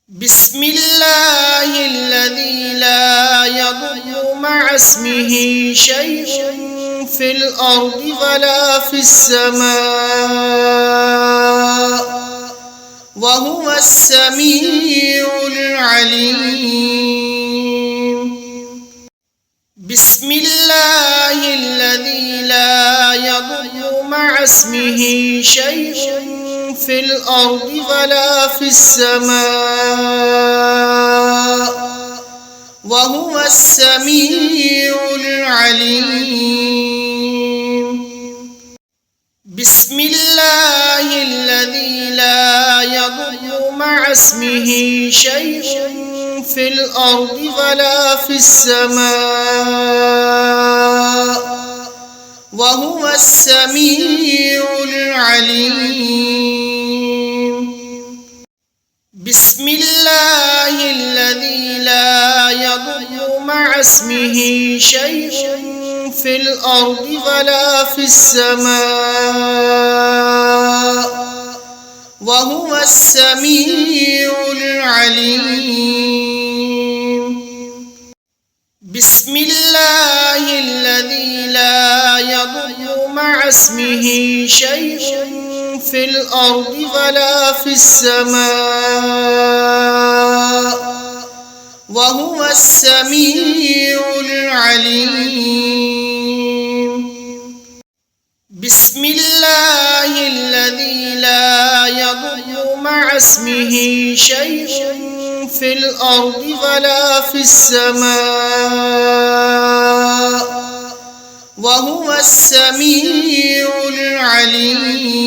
بسم الله الذي لا يضر مع اسمه شيء في الأرض ولا في السماء وهو السميع العليم. بسم الله الذي لا يضر مع اسمه شيء في الأرض ولا في السماء وهو السميع العليم. بسم الله الذي لا يضر مع اسمه شيء في الأرض ولا في السماء وهو السميع العليم. بسم الله الذي لا يضر مع اسمه شيء في الأرض ولا في السماء وهو السميع العليم. بسم الله الذي لا يضر مع اسمه شيء في الأرض ولا في السماء وهو السميع العليم. بسم الله الذي لا يضر مع اسمه شيء في الأرض ولا في السماء وهو السميع العليم.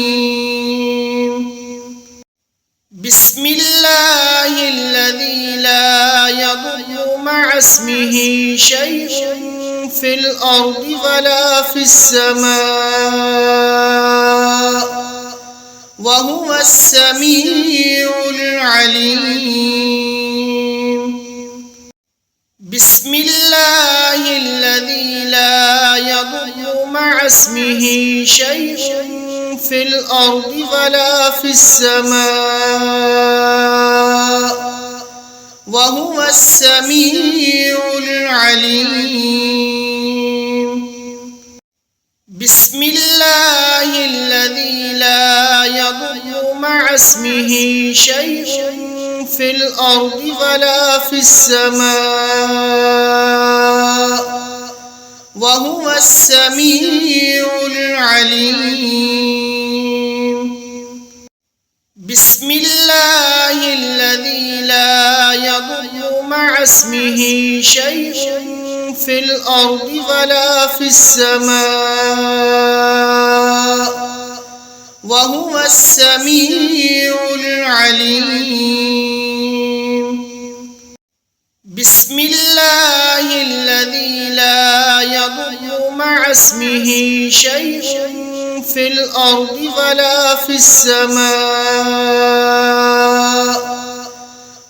بسم الله الذي لا يضر مع اسمه شيء في الأرض ولا في السماء وهو السميع العليم. بسم الله الذي لا يضر مع اسمه شيء في الأرض ولا في السماء وهو السميع العليم. بسم الله الذي لا يضر مع اسمه شيء في الأرض ولا في السماء وهو السميع العليم. بسم الله الذي لا يضر مع اسمه شيء في الأرض ولا في السماء وهو السميع العليم. بسم الله الذي لا يضر مع اسمه شيء في الأرض ولا في السماء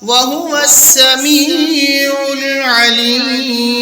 وهو السميع العليم.